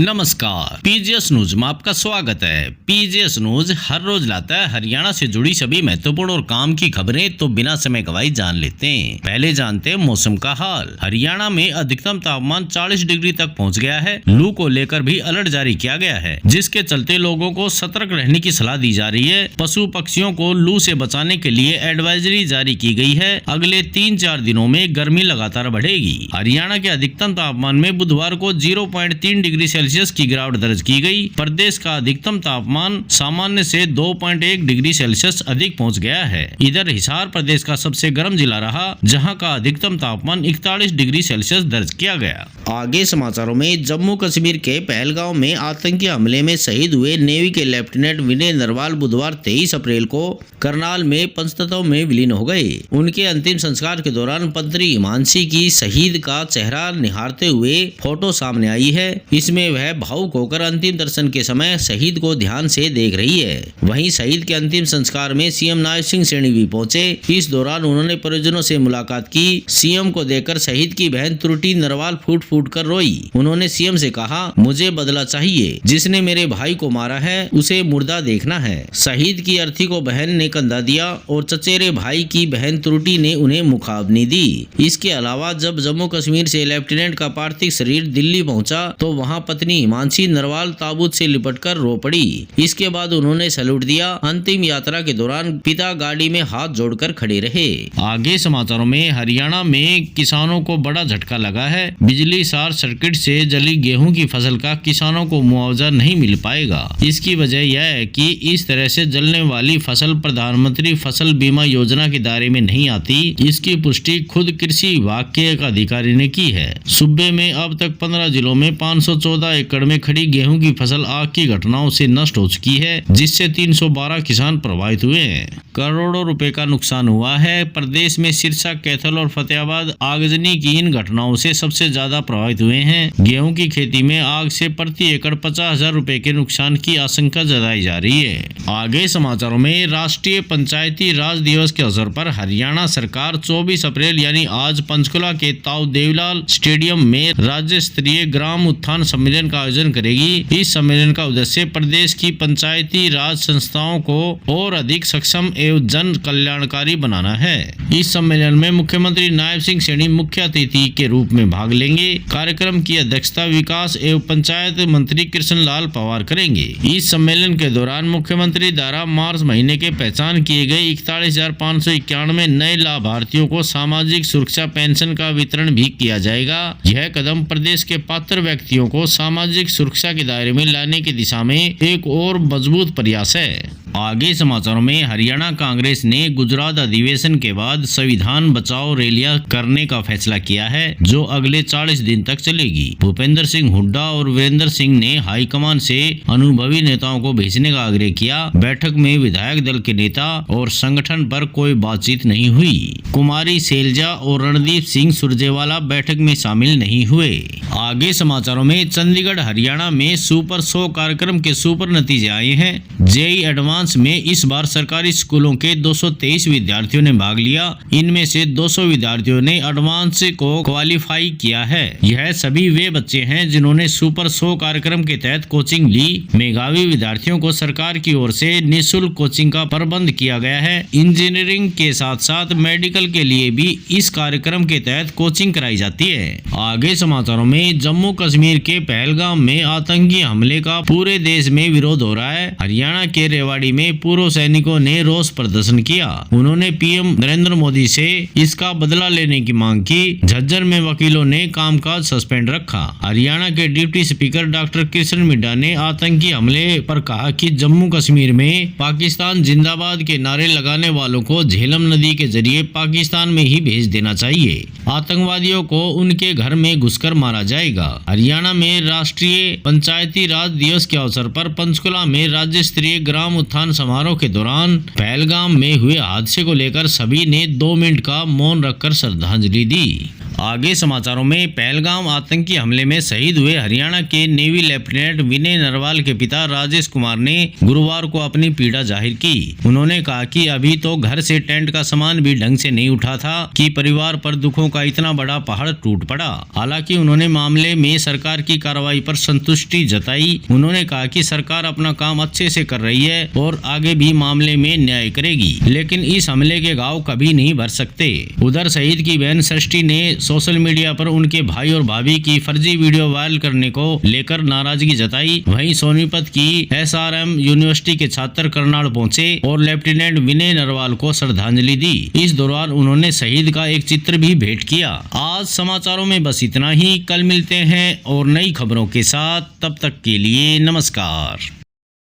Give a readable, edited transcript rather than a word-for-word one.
नमस्कार, PGS news में आपका स्वागत है। पीजीएस न्यूज हर रोज लाता है हरियाणा से जुड़ी सभी महत्वपूर्ण और काम की खबरें, तो बिना समय गवाए जान लेते हैं। पहले जानते हैं मौसम का हाल। हरियाणा में अधिकतम तापमान 40 डिग्री तक पहुंच गया है। लू को लेकर भी अलर्ट जारी किया गया है, जिसके चलते लोगों को सतर्क रहने की सलाह दी जा रही है। पशु पक्षियों को लू से बचाने के लिए एडवाइजरी जारी की गई है। अगले 3-4 दिनों में गर्मी लगातार बढ़ेगी। हरियाणा के अधिकतम तापमान में बुधवार को 0.3 डिग्री सेल्सियस की गिरावट दर्ज की गई। प्रदेश का अधिकतम तापमान सामान्य से 2.1 डिग्री सेल्सियस अधिक पहुंच गया है। इधर हिसार प्रदेश का सबसे गर्म जिला रहा, जहां का अधिकतम तापमान 41 डिग्री सेल्सियस दर्ज किया गया। आगे समाचारों में, जम्मू कश्मीर के पहलगांव में आतंकी हमले में शहीद हुए नेवी के लेफ्टिनेंट विनय नरवाल बुधवार 23 अप्रैल को करनाल में पंचतत्व में विलीन हो गए। उनके अंतिम संस्कार के दौरान पत्नी हिमांशी की शहीद का चेहरा निहारते हुए फोटो सामने आई है। इसमें वह भावुक होकर अंतिम दर्शन के समय शहीद को ध्यान से देख रही है। वहीं शहीद के अंतिम संस्कार में सीएम नायब सिंह सैनी भी पहुंचे। इस दौरान उन्होंने परिजनों से मुलाकात की। सीएम को देखकर शहीद की बहन त्रुटि नरवाल फूट फूट कर रोई। उन्होंने सीएम से कहा, मुझे बदला चाहिए। जिसने मेरे भाई को मारा है उसे मुर्दा देखना है। शहीद की अर्थी को बहन ने कंधा दिया और चचेरे भाई की बहन त्रुटि ने उन्हें मुखाग्नि दी। इसके अलावा जब जम्मू कश्मीर से लेफ्टिनेंट का पार्थिव शरीर दिल्ली पहुंचा तो वहां पत्नी हिमांशी नरवाल ताबूत से लिपटकर रो पड़ी। इसके बाद उन्होंने सैल्यूट दिया। अंतिम यात्रा के दौरान पिता गाड़ी में हाथ जोड़कर खड़े रहे। आगे समाचारों में, हरियाणा में किसानों को बड़ा झटका लगा है। बिजली शॉर्ट सर्किट से जली गेहूं की फसल का किसानों को मुआवजा नहीं मिल पाएगा। इसकी वजह यह है कि इस तरह से जलने वाली फसल प्रधानमंत्री फसल बीमा योजना के दायरे में नहीं आती। इसकी पुष्टि खुद कृषि विभाग के एक अधिकारी ने की है। सूबे में अब तक 15 जिलों में 514 एकड़ में खड़ी गेहूं की फसल आग की घटनाओं से नष्ट हो चुकी है, जिससे 312 किसान प्रभावित हुए हैं। करोड़ों रुपए का नुकसान हुआ है। प्रदेश में सिरसा, कैथल और फतेहाबाद आगजनी की इन घटनाओं से सबसे ज्यादा प्रभावित हुए हैं। गेहूं की खेती में आग से प्रति एकड़ 50,000 रुपए के नुकसान की आशंका जताई जा रही है। आगे समाचारों में, राष्ट्रीय पंचायती राज दिवस के अवसर पर हरियाणा सरकार 24 अप्रैल यानी आज पंचकुला के ताऊ देवीलाल स्टेडियम में राज्य स्तरीय ग्राम उत्थान सम्मेलन का आयोजन करेगी। इस सम्मेलन का उद्देश्य प्रदेश की पंचायती राज संस्थाओं को और अधिक सक्षम एवं जन कल्याणकारी बनाना है। इस सम्मेलन में मुख्यमंत्री नायब सिंह सैनी मुख्य अतिथि के रूप में भाग लेंगे। कार्यक्रम की अध्यक्षता विकास एवं पंचायत मंत्री कृष्ण लाल पवार करेंगे। इस सम्मेलन के दौरान मुख्यमंत्री द्वारा मार्च महीने के पहचान किए गए 41,591 नए लाभार्थियों को सामाजिक सुरक्षा पेंशन का वितरण भी किया जाएगा। यह कदम प्रदेश के पात्र व्यक्तियों को सामाजिक सुरक्षा के दायरे में लाने की दिशा में एक और मजबूत प्रयास है। आगे समाचारों में, हरियाणा कांग्रेस ने गुजरात अधिवेशन के बाद संविधान बचाओ रैलियां करने का फैसला किया है, जो अगले 40 दिन तक चलेगी। भूपेंद्र सिंह हुड्डा और वीरेंद्र सिंह ने हाईकमान से अनुभवी नेताओं को भेजने का आग्रह किया। बैठक में विधायक दल के नेता और संगठन पर कोई बातचीत नहीं हुई। कुमारी शैलजा और रणदीप सिंह सुरजेवाला बैठक में शामिल नहीं हुए। आगे समाचारों में, चंडीगढ़ हरियाणा में सुपर 100 कार्यक्रम के सुपर नतीजे आए हैं। जेईई एडवांस में इस बार सरकारी स्कूलों के 223 विद्यार्थियों ने भाग लिया। इनमें से 200 विद्यार्थियों ने एडवांस को क्वालिफाई किया है। यह सभी वे बच्चे हैं जिन्होंने सुपर 100 कार्यक्रम के तहत कोचिंग ली। मेधावी विद्यार्थियों को सरकार की ओर से निःशुल्क कोचिंग का प्रबंध किया गया है। इंजीनियरिंग के साथ साथ मेडिकल के लिए भी इस कार्यक्रम के तहत कोचिंग कराई जाती है। आगे समाचारों में, जम्मू कश्मीर के पहलगाम में आतंकी हमले का पूरे देश में विरोध हो रहा है। हरियाणा के रेवाड़ी में पूर्व सैनिकों ने रोष प्रदर्शन किया। उन्होंने पीएम नरेंद्र मोदी से इसका बदला लेने की मांग की। झज्जर में वकीलों ने कामकाज सस्पेंड रखा। हरियाणा के deputy speaker doctor Krishan Middha ने आतंकी हमले पर कहा कि जम्मू कश्मीर में पाकिस्तान जिंदाबाद के नारे लगाने वालों को झेलम नदी के जरिए पाकिस्तान में ही भेज देना चाहिए। आतंकवादियों को उनके घर में घुसकर मारा जाएगा। हरियाणा में राष्ट्रीय पंचायती राज दिवस के अवसर पर पंचकुला में राज्य स्तरीय ग्राम उत्थान समारोह के दौरान पहलगाम में हुए हादसे को लेकर सभी ने 2 मिनट का मौन रखकर श्रद्धांजलि दी। आगे समाचारों में, पहलगाम आतंकी हमले में शहीद हुए हरियाणा के नेवी लेफ्टिनेंट विनय नरवाल के पिता राजेश कुमार ने गुरुवार को अपनी पीड़ा जाहिर की। उन्होंने कहा कि अभी तो घर से टेंट का सामान भी ढंग से नहीं उठा था कि परिवार पर दुखों का इतना बड़ा पहाड़ टूट पड़ा। हालांकि उन्होंने मामले में सरकार की कार्रवाई पर संतुष्टि जताई। उन्होंने कहा कि सरकार अपना काम अच्छे से कर रही है और आगे भी मामले में न्याय करेगी, लेकिन इस हमले के घाव कभी नहीं भर सकते। उधर शहीद की बहन सृष्टि ने सोशल मीडिया पर उनके भाई और भाभी की फर्जी वीडियो वायरल करने को लेकर नाराजगी जताई। वहीं सोनीपत की SRM यूनिवर्सिटी के छात्र करनाल पहुंचे और लेफ्टिनेंट विनय नरवाल को श्रद्धांजलि दी। इस दौरान उन्होंने शहीद का एक चित्र भी भेंट किया। आज समाचारों में बस इतना ही। कल मिलते हैं और नई खबरों के साथ। तब तक के लिए नमस्कार।